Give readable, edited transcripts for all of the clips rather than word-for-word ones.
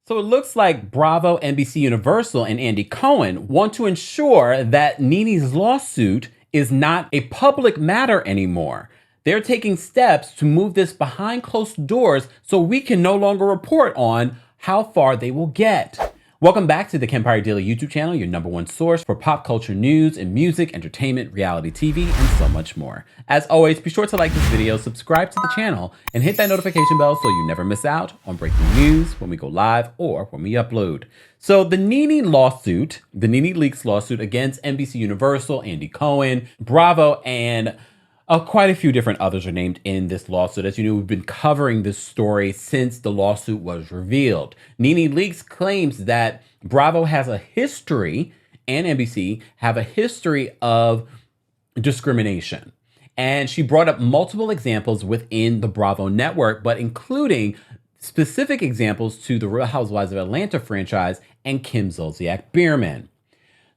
So it looks like Bravo, NBC Universal, and Andy Cohen want to ensure that NeNe's lawsuit is not a public matter anymore. They're taking steps to move this behind closed doors so we can no longer report on how far they will get. Welcome back to the Kempire Daily YouTube channel, your #1 source for pop culture news and music, entertainment, reality TV, and so much more. As always, be sure to like this video, subscribe to the channel, and hit that notification bell so you never miss out on breaking news when we go live or when we upload. So the NeNe lawsuit, the NeNe Leakes lawsuit against NBC Universal, Andy Cohen, Bravo, and quite a few different others are named in this lawsuit. As you know, we've been covering this story since the lawsuit was revealed. NeNe Leakes claims that Bravo has a history, and NBC have a history of discrimination. And she brought up multiple examples within the Bravo network, but including specific examples to the Real Housewives of Atlanta franchise and Kim Zolciak Biermann.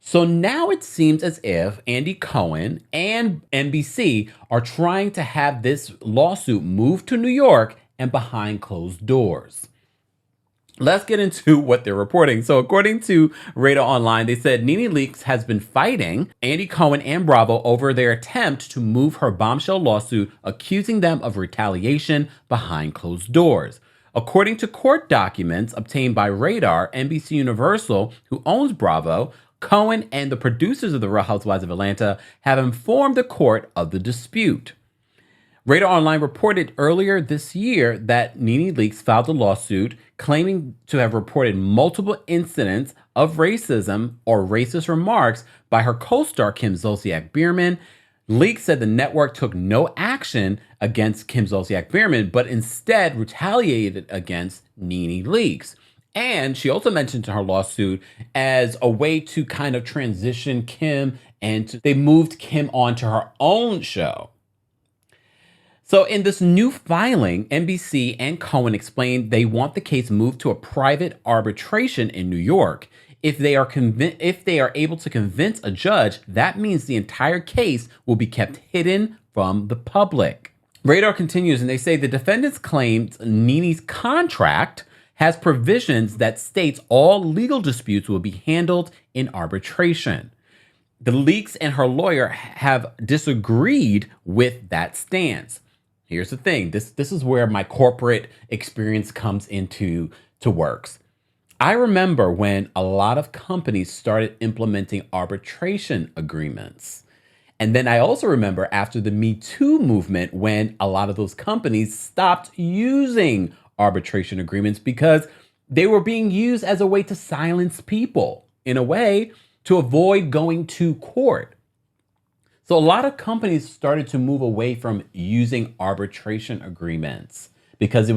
So now it seems as if Andy Cohen and NBC are trying to have this lawsuit moved to New York and behind closed doors. Let's get into what they're reporting. So according to Radar Online, they said NeNe Leakes has been fighting Andy Cohen and Bravo over their attempt to move her bombshell lawsuit, accusing them of retaliation behind closed doors. According to court documents obtained by Radar, NBC Universal, who owns Bravo, Cohen and the producers of the Real Housewives of Atlanta have informed the court of the dispute. Radar Online reported earlier this year that NeNe Leakes filed a lawsuit claiming to have reported multiple incidents of racism or racist remarks by her co-star Kim Zolciak Biermann. Leakes said the network took no action against Kim Zolciak Biermann, but instead retaliated against NeNe Leakes. And she also mentioned her lawsuit as a way to kind of transition Kim, and they moved Kim onto her own show. So in this new filing, NBC and Cohen explained they want the case moved to a private arbitration in New York. If they are able to convince a judge, that means the entire case will be kept hidden from the public. Radar continues, and they say the defendants claimed NeNe's contract has provisions that states all legal disputes will be handled in arbitration. The Leakes and her lawyer have disagreed with that stance. Here's the thing. This is where my corporate experience comes into works. I remember when a lot of companies started implementing arbitration agreements. And then I also remember after the Me Too movement when a lot of those companies stopped using arbitration agreements because they were being used as a way to silence people, in a way to avoid going to court. So a lot of companies started to move away from using arbitration agreements because it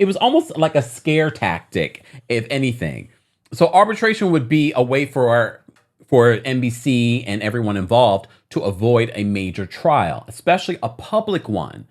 was almost like a scare tactic, if anything. So arbitration would be a way for NBC and everyone involved to avoid a major trial, especially a public one.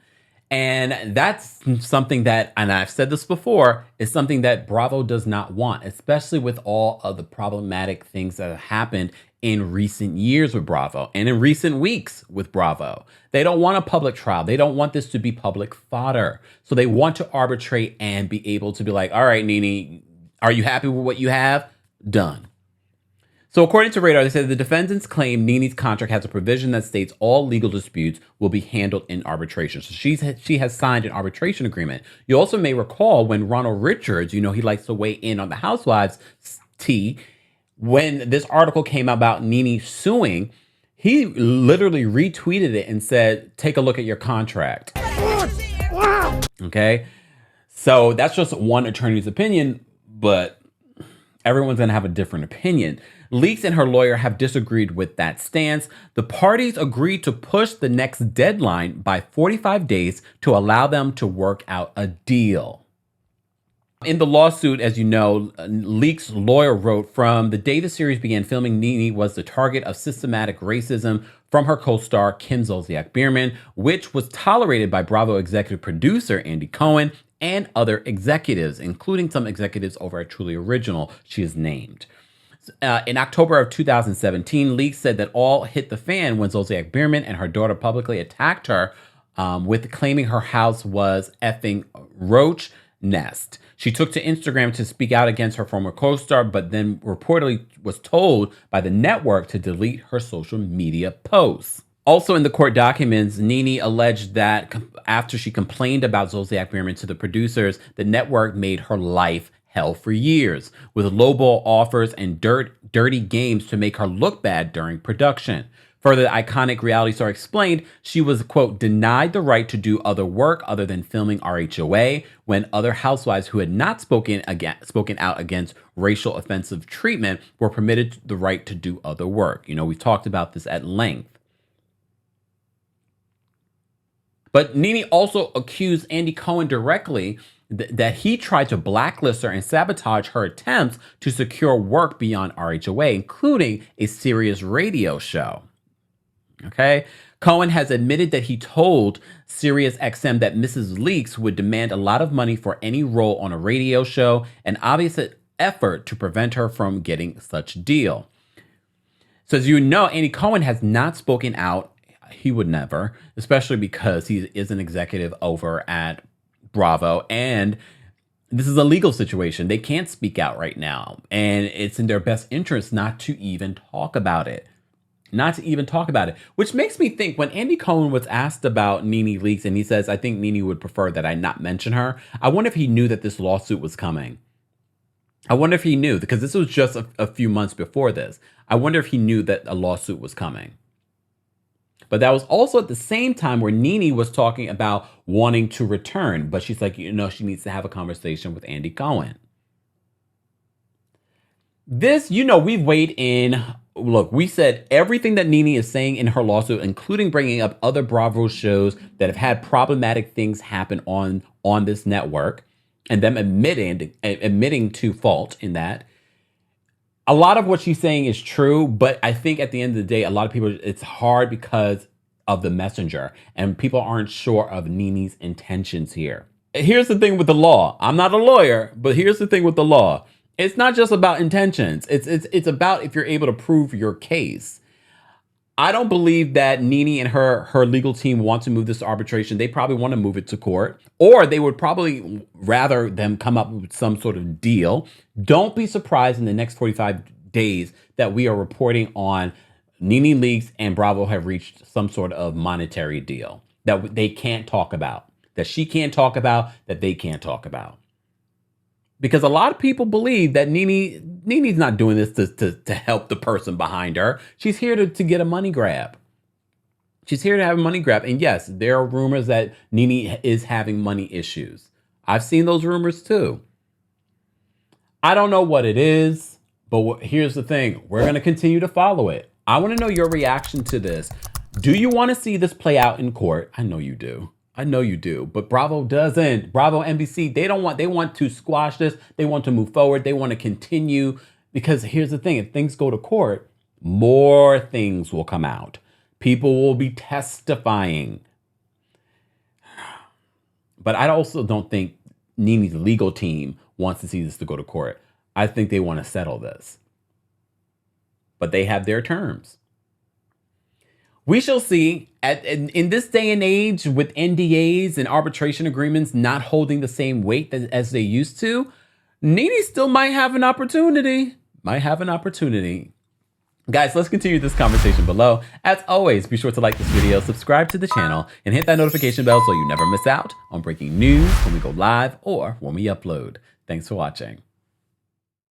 And that's something that, and I've said this before, is something that Bravo does not want, especially with all of the problematic things that have happened in recent years with Bravo and in recent weeks with Bravo. They don't want a public trial. They don't want this to be public fodder. So they want to arbitrate and be able to be like, all right, NeNe, are you happy with what you have? Done. So according to Radar, they said the defendants claim NeNe's contract has a provision that states all legal disputes will be handled in arbitration. So she has signed an arbitration agreement. You also may recall when Ronald Richards, he likes to weigh in on the Housewives tea, when this article came out about NeNe suing, he literally retweeted it and said, take a look at your contract. Okay? So that's just one attorney's opinion, but everyone's going to have a different opinion. Leakes and her lawyer have disagreed with that stance. The parties agreed to push the next deadline by 45 days to allow them to work out a deal. In the lawsuit, as you know, Leakes' lawyer wrote, from the day the series began filming, NeNe was the target of systematic racism from her co-star Kim Zolciak Biermann, which was tolerated by Bravo executive producer Andy Cohen and other executives, including some executives over at Truly Original, she is named. In October of 2017, Leakes said that all hit the fan when Zolciak Biermann and her daughter publicly attacked her with claiming her house was effing roach. nest. She took to Instagram to speak out against her former co-star, but then reportedly was told by the network to delete her social media posts. Also in the court documents, NeNe alleged that after she complained about Zolciak Biermann to the producers, the network made her life hell for years, with lowball offers and dirty games to make her look bad during production. Further, the iconic reality star explained she was, quote, denied the right to do other work other than filming RHOA when other housewives who had not spoken out against racial offensive treatment were permitted the right to do other work. You know, we've talked about this at length. But NeNe also accused Andy Cohen directly that he tried to blacklist her and sabotage her attempts to secure work beyond RHOA, including a Sirius radio show. Okay? Cohen has admitted that he told Sirius XM that Mrs. Leakes would demand a lot of money for any role on a radio show, an obvious effort to prevent her from getting such deal. So as you know, Andy Cohen has not spoken out. He would never, especially because he is an executive over at Bravo. And this is a legal situation. They can't speak out right now. And it's in their best interest not to even talk about it. Which makes me think when Andy Cohen was asked about NeNe Leakes and he says, I think NeNe would prefer that I not mention her. I wonder if he knew that this lawsuit was coming. I wonder if he knew, because this was just a few months before this. I wonder if he knew that a lawsuit was coming. But that was also at the same time where NeNe was talking about wanting to return. But she's like, you know, she needs to have a conversation with Andy Cohen. This, you know, we've weighed in. Look, we said everything that NeNe is saying in her lawsuit, including bringing up other Bravo shows that have had problematic things happen on this network and them admitting to fault in that. A lot of what she's saying is true, but I think at the end of the day, a lot of people, it's hard because of the messenger and people aren't sure of NeNe's intentions here. Here's the thing with the law. I'm not a lawyer, but here's the thing with the law. It's not just about intentions. It's about if you're able to prove your case. I don't believe that NeNe and her legal team want to move this to arbitration. They probably want to move it to court, or they would probably rather them come up with some sort of deal. Don't be surprised in the next 45 days that we are reporting on NeNe Leakes and Bravo have reached some sort of monetary deal that they can't talk about, that she can't talk about, that they can't talk about. Because a lot of people believe that NeNe's not doing this to help the person behind her. She's here to get a money grab. She's here to have a money grab. And yes, there are rumors that NeNe is having money issues. I've seen those rumors too. I don't know what it is, but here's the thing. We're going to continue to follow it. I want to know your reaction to this. Do you want to see this play out in court? I know you do. But Bravo doesn't. Bravo, NBC, they want to squash this. They want to move forward. They want to continue, because here's the thing. If things go to court, more things will come out. People will be testifying. But I also don't think NeNe's legal team wants to see this to go to court. I think they want to settle this. But they have their terms. We shall see. In this day and age, with NDAs and arbitration agreements not holding the same weight as they used to, NeNe still might have an opportunity. Guys, let's continue this conversation below. As always, be sure to like this video, subscribe to the channel, and hit that notification bell so you never miss out on breaking news when we go live or when we upload. Thanks for watching.